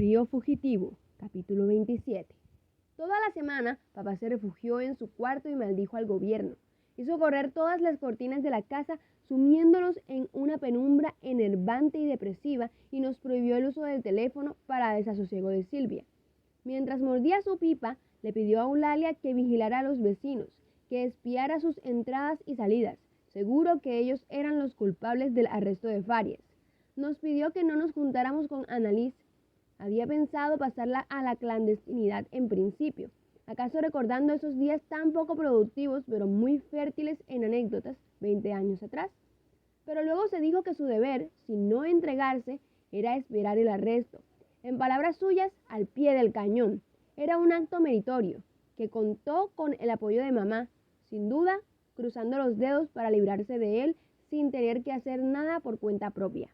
Río Fugitivo, capítulo 27. Toda la semana, papá se refugió en su cuarto y maldijo al gobierno. Hizo correr todas las cortinas de la casa, sumiéndonos en una penumbra enervante y depresiva, y nos prohibió el uso del teléfono para desasosiego de Silvia. Mientras mordía su pipa, le pidió a Eulalia que vigilara a los vecinos, que espiara sus entradas y salidas, seguro que ellos eran los culpables del arresto de Farias. Nos pidió que no nos juntáramos con Annalise. Había pensado pasarla a la clandestinidad en principio, acaso recordando esos días tan poco productivos pero muy fértiles en anécdotas 20 años atrás. Pero luego se dijo que su deber, si no entregarse, era esperar el arresto. En palabras suyas, al pie del cañón. Era un acto meritorio, que contó con el apoyo de mamá, sin duda, cruzando los dedos para librarse de él sin tener que hacer nada por cuenta propia.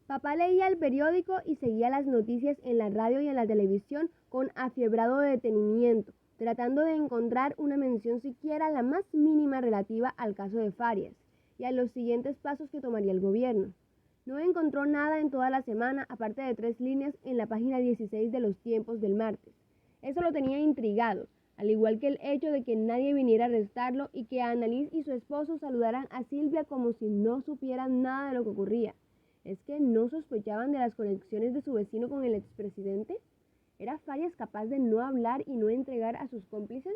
Papá leía el periódico y seguía las noticias en la radio y en la televisión con afiebrado detenimiento, tratando de encontrar una mención siquiera la más mínima relativa al caso de Farias y a los siguientes pasos que tomaría el gobierno. No encontró nada en toda la semana, aparte de 3 líneas en la página 16 de Los Tiempos del martes. Eso lo tenía intrigado, al igual que el hecho de que nadie viniera a arrestarlo y que Annalise y su esposo saludaran a Silvia como si no supieran nada de lo que ocurría. ¿Es que no sospechaban de las conexiones de su vecino con el expresidente? ¿Era Farias capaz de no hablar y no entregar a sus cómplices?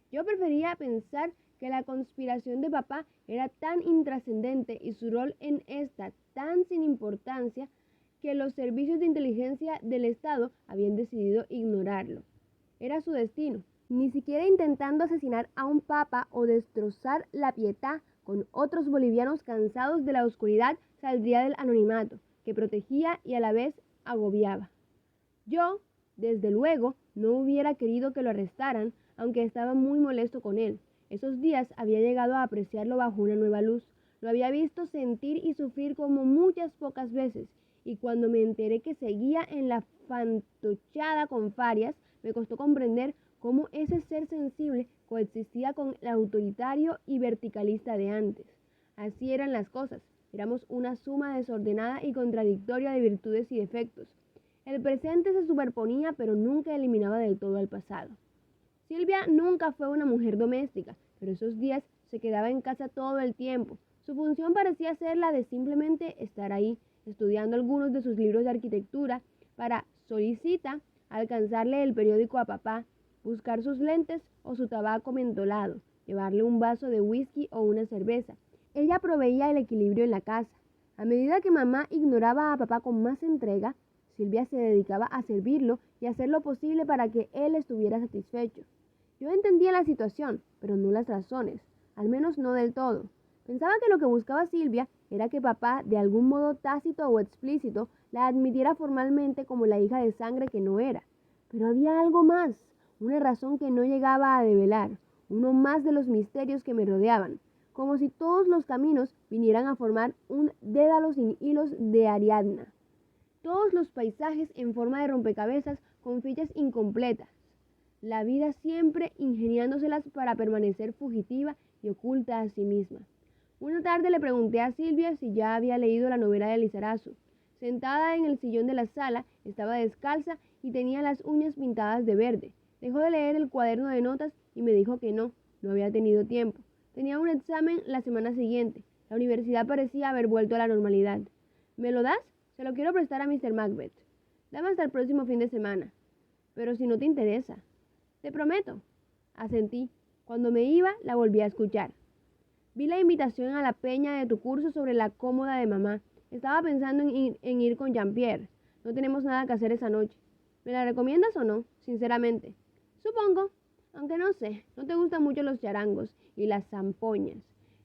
Yo prefería pensar que la conspiración de papá era tan intrascendente y su rol en esta tan sin importancia que los servicios de inteligencia del Estado habían decidido ignorarlo. Era su destino, ni siquiera intentando asesinar a un papa o destrozar la Pietà con otros bolivianos cansados de la oscuridad, saldría del anonimato, que protegía y a la vez agobiaba. Yo, desde luego, no hubiera querido que lo arrestaran, aunque estaba muy molesto con él. Esos días había llegado a apreciarlo bajo una nueva luz. Lo había visto sentir y sufrir como muchas pocas veces, y cuando me enteré que seguía en la fantochada con Farias, me costó comprender cómo ese ser sensible coexistía con el autoritario y verticalista de antes. Así eran las cosas. Éramos una suma desordenada y contradictoria de virtudes y defectos. El presente se superponía, pero nunca eliminaba del todo al pasado. Silvia nunca fue una mujer doméstica, pero esos días se quedaba en casa todo el tiempo. Su función parecía ser la de simplemente estar ahí, estudiando algunos de sus libros de arquitectura, para, solicita, alcanzarle el periódico a papá, buscar sus lentes o su tabaco mentolado, llevarle un vaso de whisky o una cerveza. Ella proveía el equilibrio en la casa. A medida que mamá ignoraba a papá con más entrega, Silvia se dedicaba a servirlo y a hacer lo posible para que él estuviera satisfecho. Yo entendía la situación, pero no las razones, al menos no del todo. Pensaba que lo que buscaba Silvia era que papá, de algún modo tácito o explícito, la admitiera formalmente como la hija de sangre que no era. Pero había algo más, una razón que no llegaba a develar, uno más de los misterios que me rodeaban, como si todos los caminos vinieran a formar un dédalo sin hilos de Ariadna. Todos los paisajes en forma de rompecabezas con fichas incompletas. La vida siempre ingeniándoselas para permanecer fugitiva y oculta a sí misma. Una tarde le pregunté a Silvia si ya había leído la novela de Lizarazu. Sentada en el sillón de la sala, estaba descalza y tenía las uñas pintadas de verde. Dejó de leer el cuaderno de notas y me dijo que no había tenido tiempo. Tenía un examen la semana siguiente. La universidad parecía haber vuelto a la normalidad. ¿Me lo das? Se lo quiero prestar a Mr. Macbeth. Dame hasta el próximo fin de semana. Pero si no te interesa. Te prometo. Asentí. Cuando me iba, la volví a escuchar. Vi la invitación a la peña de tu curso sobre la cómoda de mamá. Estaba pensando en ir con Jean-Pierre. No tenemos nada que hacer esa noche. ¿Me la recomiendas o no? Sinceramente. Supongo. Aunque no sé, no te gustan mucho los charangos y las zampoñas.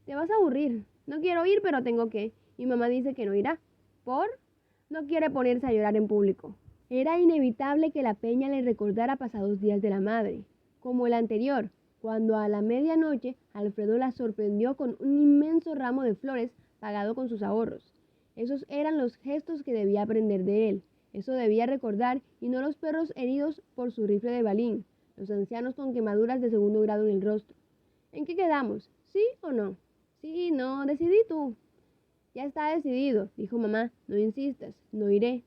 Te vas a aburrir. No quiero ir, pero tengo que. Y mamá dice que no irá. ¿Por? No quiere ponerse a llorar en público. Era inevitable que la peña le recordara pasados días de la madre, como el anterior, cuando a la medianoche Alfredo la sorprendió con un inmenso ramo de flores pagado con sus ahorros. Esos eran los gestos que debía aprender de él. Eso debía recordar, y no los perros heridos por su rifle de balín, los ancianos con quemaduras de 2.º grado en el rostro. ¿En qué quedamos? ¿Sí o no? Sí, no, decidí tú. Ya está decidido, dijo mamá. No insistas, no iré.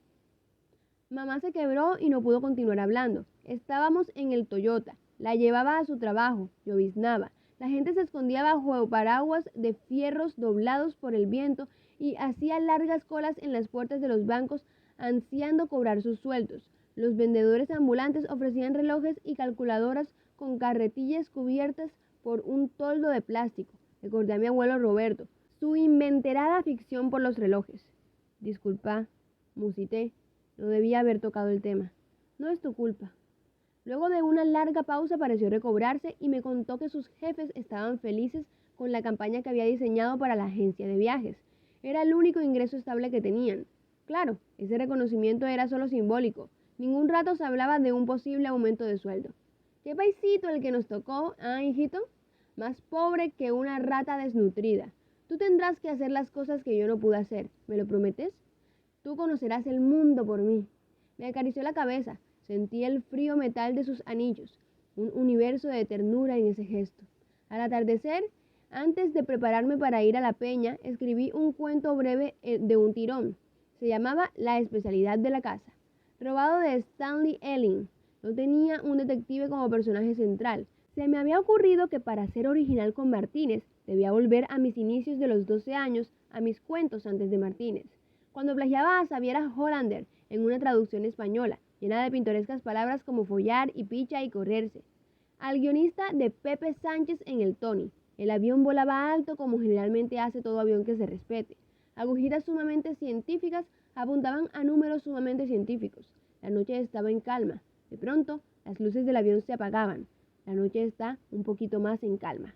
Mamá se quebró y no pudo continuar hablando. Estábamos en el Toyota. La llevaba a su trabajo. Lloviznaba. La gente se escondía bajo paraguas de fierros doblados por el viento y hacía largas colas en las puertas de los bancos ansiando cobrar sus sueldos. Los vendedores ambulantes ofrecían relojes y calculadoras con carretillas cubiertas por un toldo de plástico. Recordé a mi abuelo Roberto, su inventerada ficción por los relojes. Disculpa, musité. No debía haber tocado el tema. No es tu culpa. Luego de una larga pausa pareció recobrarse y me contó que sus jefes estaban felices con la campaña que había diseñado para la agencia de viajes. Era el único ingreso estable que tenían. Claro, ese reconocimiento era solo simbólico. Ningún rato se hablaba de un posible aumento de sueldo. ¿Qué paisito el que nos tocó, hijito? Más pobre que una rata desnutrida. Tú tendrás que hacer las cosas que yo no pude hacer. ¿Me lo prometes? Tú conocerás el mundo por mí. Me acarició la cabeza. Sentí el frío metal de sus anillos, un universo de ternura en ese gesto. Al atardecer, antes de prepararme para ir a la peña, escribí un cuento breve de un tirón. Se llamaba La especialidad de la casa, robado de Stanley Elling. No tenía un detective como personaje central. Se me había ocurrido que para ser original con Martínez, debía volver a mis inicios de los 12 años, a mis cuentos antes de Martínez. Cuando plagiaba a Xaviera Hollander en una traducción española, llena de pintorescas palabras como follar y picha y correrse. Al guionista de Pepe Sánchez en el Tony. El avión volaba alto como generalmente hace todo avión que se respete. Agujitas sumamente científicas apuntaban a números sumamente científicos. La noche estaba en calma. De pronto, las luces del avión se apagaban. La noche está un poquito más en calma.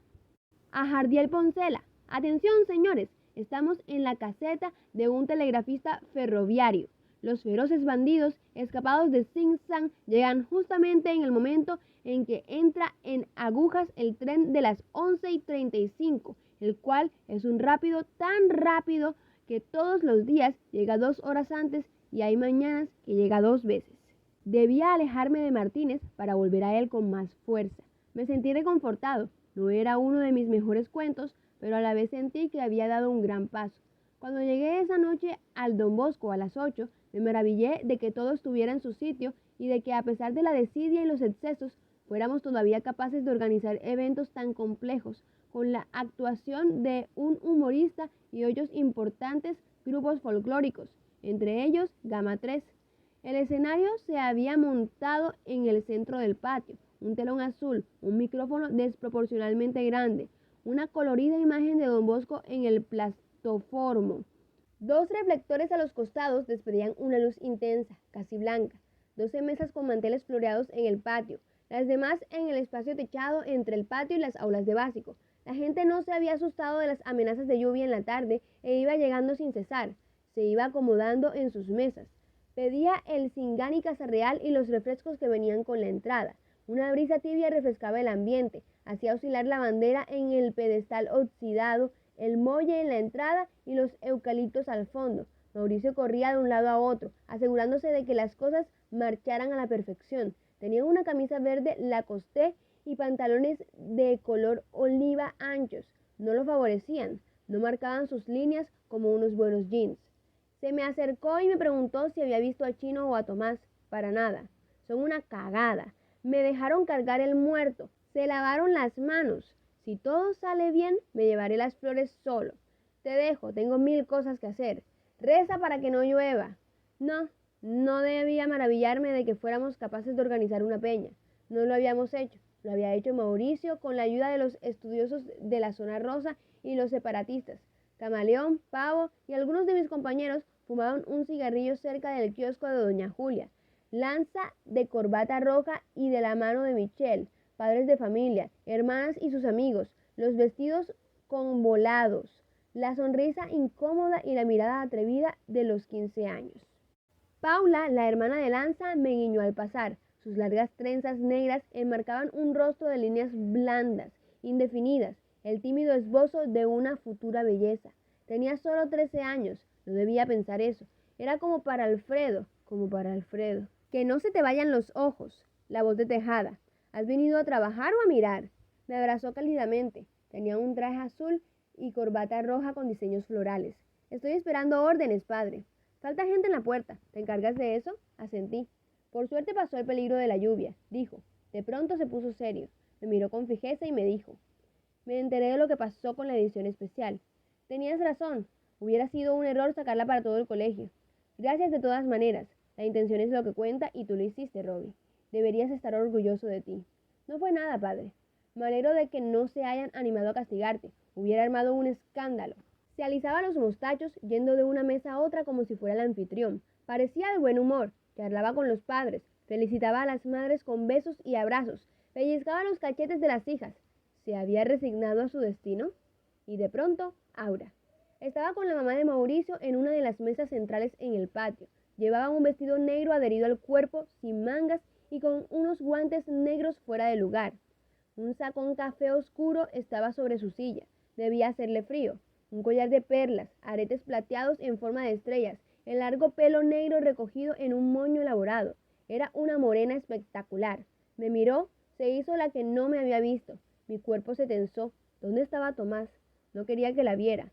A Jardiel Poncela. Atención, señores. Estamos en la caseta de un telegrafista ferroviario. Los feroces bandidos, escapados de Sing Sing, llegan justamente en el momento en que entra en agujas el tren de las 11:35, el cual es un rápido tan rápido que todos los días llega 2 horas antes y hay mañanas que llega 2 veces. Debía alejarme de Martínez para volver a él con más fuerza. Me sentí reconfortado. No era uno de mis mejores cuentos, pero a la vez sentí que había dado un gran paso. Cuando llegué esa noche al Don Bosco a las 8, me maravillé de que todo estuviera en su sitio y de que a pesar de la desidia y los excesos, fuéramos todavía capaces de organizar eventos tan complejos, con la actuación de un humorista y otros importantes grupos folclóricos, entre ellos Gama 3. El escenario se había montado en el centro del patio, un telón azul, un micrófono desproporcionalmente grande, una colorida imagen de Don Bosco en el plastoformo. 2 reflectores a los costados despedían una luz intensa, casi blanca. 12 mesas con manteles floreados en el patio, las demás en el espacio techado entre el patio y las aulas de básico. La gente no se había asustado de las amenazas de lluvia en la tarde e iba llegando sin cesar. Se iba acomodando en sus mesas. Pedía el cingán y casa real y los refrescos que venían con la entrada. Una brisa tibia refrescaba el ambiente, hacía oscilar la bandera en el pedestal oxidado, el muelle en la entrada y los eucaliptos al fondo. Mauricio corría de un lado a otro, asegurándose de que las cosas marcharan a la perfección. Tenía una camisa verde Lacoste y pantalones de color oliva anchos. No lo favorecían, no marcaban sus líneas como unos buenos jeans. Se me acercó y me preguntó si había visto a Chino o a Tomás. Para nada. Son una cagada. Me dejaron cargar el muerto. Se lavaron las manos. Si todo sale bien, me llevaré las flores solo. Te dejo, tengo 1000 cosas que hacer. Reza para que no llueva. No debía maravillarme de que fuéramos capaces de organizar una peña. No lo habíamos hecho. Lo había hecho Mauricio con la ayuda de los estudiosos de la zona rosa y los separatistas. Camaleón, Pavo y algunos de mis compañeros fumaban un cigarrillo cerca del kiosco de Doña Julia. Lanza de corbata roja y de la mano de Michelle, padres de familia, hermanas y sus amigos, los vestidos convolados, la sonrisa incómoda y la mirada atrevida de los 15 años. Paula, la hermana de Lanza, me guiñó al pasar. Sus largas trenzas negras enmarcaban un rostro de líneas blandas, indefinidas, el tímido esbozo de una futura belleza. Tenía solo 13 años, no debía pensar eso. Era como para Alfredo. Que no se te vayan los ojos. La voz de Tejada. ¿Has venido a trabajar o a mirar? Me abrazó cálidamente. Tenía un traje azul y corbata roja con diseños florales. Estoy esperando órdenes, padre. Falta gente en la puerta. ¿Te encargas de eso? Asentí. Por suerte pasó el peligro de la lluvia, dijo. De pronto se puso serio. Me miró con fijeza y me dijo. Me enteré de lo que pasó con la edición especial. Tenías razón. Hubiera sido un error sacarla para todo el colegio. Gracias de todas maneras. La intención es lo que cuenta y tú lo hiciste, Robbie. Deberías estar orgulloso de ti. No fue nada, padre. Me alegro de que no se hayan animado a castigarte. Hubiera armado un escándalo. Se alisaba los mostachos yendo de una mesa a otra como si fuera el anfitrión. Parecía de buen humor. Charlaba con los padres. Felicitaba a las madres con besos y abrazos. Pellizcaba los cachetes de las hijas. ¿Se había resignado a su destino? Y de pronto, Aura. Estaba con la mamá de Mauricio en una de las mesas centrales en el patio. Llevaba un vestido negro adherido al cuerpo, sin mangas y con unos guantes negros fuera de lugar. Un sacón café oscuro estaba sobre su silla. Debía hacerle frío. Un collar de perlas, aretes plateados en forma de estrellas, el largo pelo negro recogido en un moño elaborado. Era una morena espectacular. Me miró, se hizo la que no me había visto. Mi cuerpo se tensó. ¿Dónde estaba Tomás? No quería que la viera.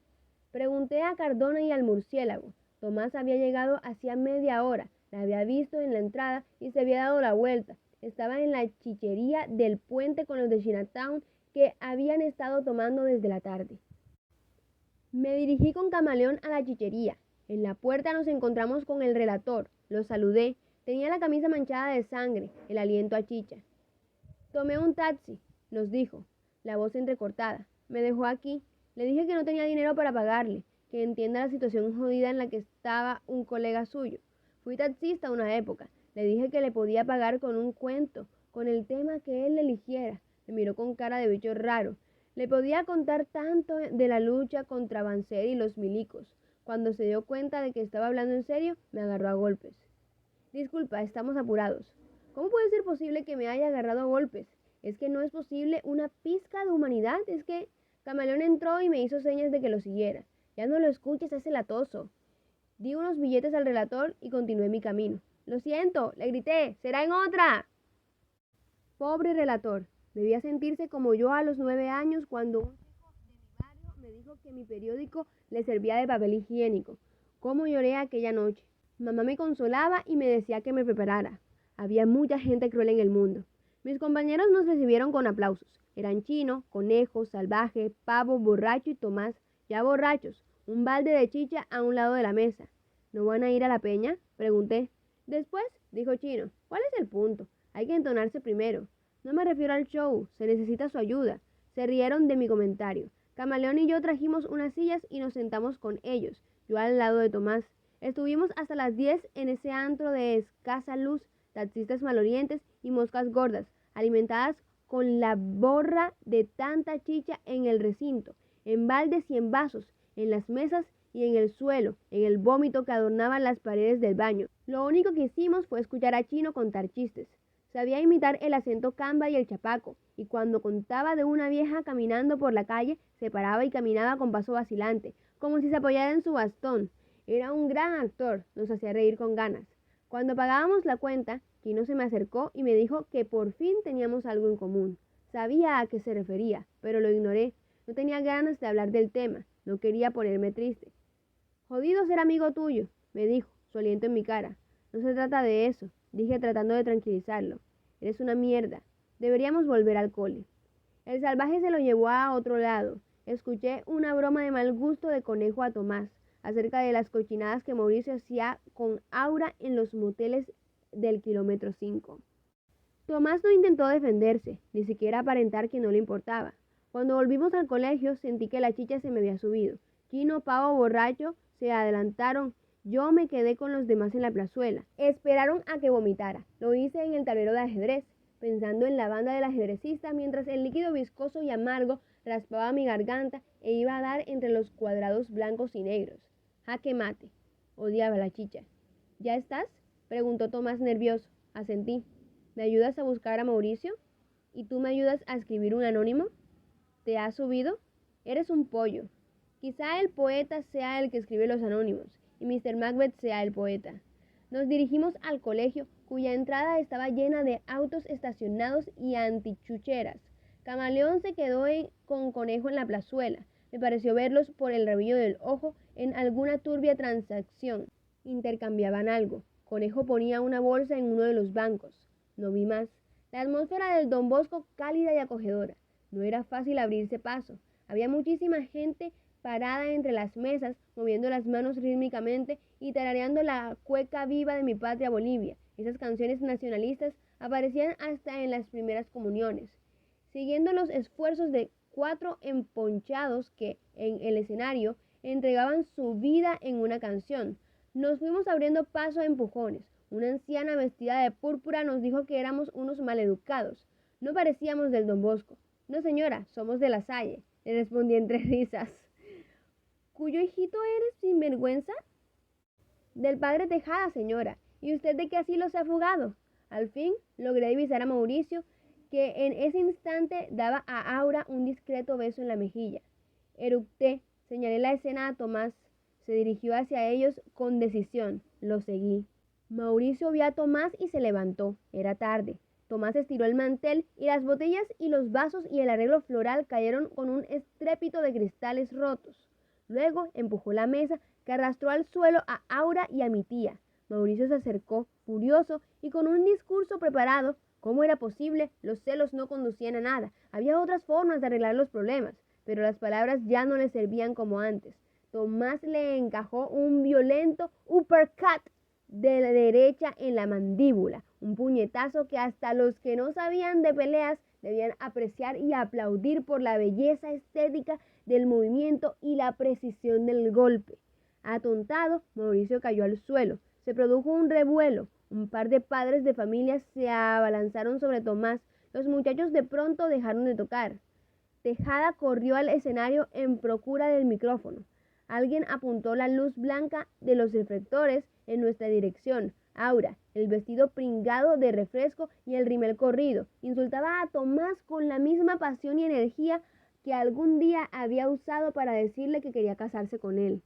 Pregunté a Cardona y al murciélago. Tomás había llegado hacía media hora. La había visto en la entrada y se había dado la vuelta. Estaba en la chichería del puente con los de Chinatown que habían estado tomando desde la tarde. Me dirigí con Camaleón a la chichería. En la puerta nos encontramos con el relator. Lo saludé. Tenía la camisa manchada de sangre, el aliento a chicha. Tomé un taxi, nos dijo, la voz entrecortada. Me dejó aquí. Le dije que no tenía dinero para pagarle, que entienda la situación jodida en la que estaba un colega suyo. Fui taxista una época. Le dije que le podía pagar con un cuento, con el tema que él eligiera. Me miró con cara de bicho raro. Le podía contar tanto de la lucha contra Banzer y los milicos. Cuando se dio cuenta de que estaba hablando en serio, me agarró a golpes. Disculpa, estamos apurados. ¿Cómo puede ser posible que me haya agarrado a golpes? ¿Es que no es posible una pizca de humanidad? Es que... Camaleón entró y me hizo señas de que lo siguiera. Ya no lo escuches, es el latoso. Di unos billetes al relator y continué mi camino. Lo siento, le grité, será en otra. Pobre relator, debía sentirse como yo a los 9 años cuando un chico de mi barrio me dijo que mi periódico le servía de papel higiénico. Cómo lloré aquella noche. Mamá me consolaba y me decía que me preparara. Había mucha gente cruel en el mundo. Mis compañeros nos recibieron con aplausos. Eran Chino, Conejo, Salvaje, Pavo, Borracho y Tomás, ya borrachos, un balde de chicha a un lado de la mesa. ¿No van a ir a la peña?, pregunté. Después, dijo Chino, ¿cuál es el punto? Hay que entonarse primero. No me refiero al show, se necesita su ayuda. Se rieron de mi comentario. Camaleón y yo trajimos unas sillas y nos sentamos con ellos, yo al lado de Tomás. Estuvimos hasta las 10 en ese antro de escasa luz, taxistas malorientes y moscas gordas, alimentadas con la borra de tanta chicha en el recinto, en baldes y en vasos, en las mesas y en el suelo, en el vómito que adornaba las paredes del baño. Lo único que hicimos fue escuchar a Chino contar chistes. Sabía imitar el acento camba y el chapaco, y cuando contaba de una vieja caminando por la calle, se paraba y caminaba con paso vacilante, como si se apoyara en su bastón. Era un gran actor, nos hacía reír con ganas. Cuando pagábamos la cuenta, Chino se me acercó y me dijo que por fin teníamos algo en común. Sabía a qué se refería, pero lo ignoré. No tenía ganas de hablar del tema, no quería ponerme triste. Jodido ser amigo tuyo, me dijo, su aliento en mi cara. No se trata de eso, dije tratando de tranquilizarlo. Eres una mierda. Deberíamos volver al cole. El salvaje se lo llevó a otro lado. Escuché una broma de mal gusto de Conejo a Tomás acerca de las cochinadas que Mauricio hacía con Aura en los moteles del kilómetro 5. Tomás no intentó defenderse, ni siquiera aparentar que no le importaba. Cuando volvimos al colegio sentí que la chicha se me había subido. Chino, Pavo, Borracho se adelantaron. Yo me quedé con los demás en la plazuela. Esperaron a que vomitara. Lo hice en el tablero de ajedrez, pensando en la banda del ajedrecista mientras el líquido viscoso y amargo raspaba mi garganta e iba a dar entre los cuadrados blancos y negros. Jaque mate. Odiaba la chicha. ¿Ya estás?, preguntó Tomás nervioso. Asentí. ¿Me ayudas a buscar a Mauricio? ¿Y tú me ayudas a escribir un anónimo? ¿Te has subido? Eres un pollo. Quizá el poeta sea el que escribe los anónimos y Mr. Macbeth sea el poeta. Nos dirigimos al colegio, cuya entrada estaba llena de autos estacionados y antichucheras. Camaleón se quedó con Conejo en la plazuela. Me pareció verlos por el rabillo del ojo en alguna turbia transacción. intercambiaban algo. Conejo ponía una bolsa en uno de los bancos. No vi más. La atmósfera del Don Bosco cálida y acogedora. No era fácil abrirse paso. Había muchísima gente parada entre las mesas, moviendo las manos rítmicamente y tarareando la cueca viva de mi patria Bolivia. Esas canciones nacionalistas aparecían hasta en las primeras comuniones. Siguiendo los esfuerzos de 4 emponchados que, en el escenario, entregaban su vida en una canción. Nos fuimos abriendo paso a empujones. Una anciana vestida de púrpura nos dijo que éramos unos maleducados. No parecíamos del Don Bosco. No, señora, somos de La Salle, le respondí entre risas. ¿Cuyo hijito eres, sinvergüenza? Del padre Tejada, señora. ¿Y usted de qué asilo se ha fugado? Al fin logré divisar a Mauricio, que en ese instante daba a Aura un discreto beso en la mejilla. Eructé, señalé la escena a Tomás. Se dirigió hacia ellos con decisión. Lo seguí. Mauricio vio a Tomás y se levantó. Era tarde. Tomás estiró el mantel y las botellas y los vasos y el arreglo floral cayeron con un estrépito de cristales rotos. Luego empujó la mesa, que arrastró al suelo a Aura y a mi tía. Mauricio se acercó, furioso, y con un discurso preparado. ¿Cómo era posible? Los celos no conducían a nada. Había otras formas de arreglar los problemas, pero las palabras ya no le servían como antes. Tomás le encajó un violento uppercut de la derecha en la mandíbula, un puñetazo que hasta los que no sabían de peleas debían apreciar y aplaudir por la belleza estética del movimiento y la precisión del golpe. Atontado, Mauricio cayó al suelo. Se produjo un revuelo. Un par de padres de familia se abalanzaron sobre Tomás. Los muchachos de pronto dejaron de tocar. Tejada corrió al escenario en procura del micrófono. Alguien apuntó la luz blanca de los reflectores en nuestra dirección. Aura, el vestido pringado de refresco y el rimel corrido, insultaba a Tomás con la misma pasión y energía que algún día había usado para decirle que quería casarse con él.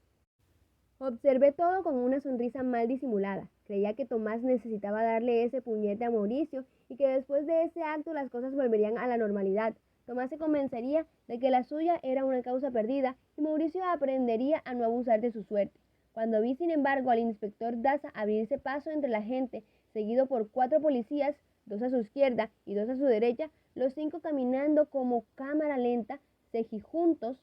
Observé todo con una sonrisa mal disimulada. Creía que Tomás necesitaba darle ese puñete a Mauricio y que después de ese acto las cosas volverían a la normalidad. Tomás se convencería de que la suya era una causa perdida y Mauricio aprendería a no abusar de su suerte. Cuando vi, sin embargo, al inspector Daza abrirse paso entre la gente, seguido por 4 policías, 2 a su izquierda y 2 a su derecha, los 5 caminando como cámara lenta, cejijuntos,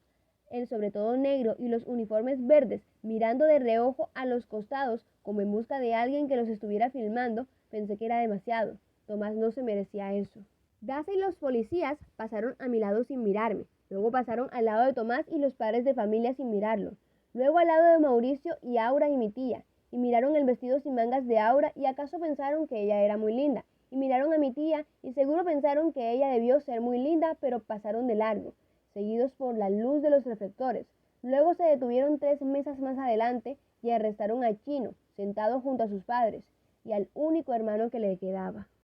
el sobre todo negro y los uniformes verdes, mirando de reojo a los costados como en busca de alguien que los estuviera filmando, pensé que era demasiado. Tomás no se merecía eso. Daza y los policías pasaron a mi lado sin mirarme. Luego pasaron al lado de Tomás y los padres de familia sin mirarlo. Luego al lado de Mauricio y Aura y mi tía. Y miraron el vestido sin mangas de Aura y acaso pensaron que ella era muy linda. Y miraron a mi tía y seguro pensaron que ella debió ser muy linda, pero pasaron de largo, seguidos por la luz de los reflectores. Luego se detuvieron 3 mesas más adelante y arrestaron a Chino, sentado junto a sus padres, y al único hermano que le quedaba.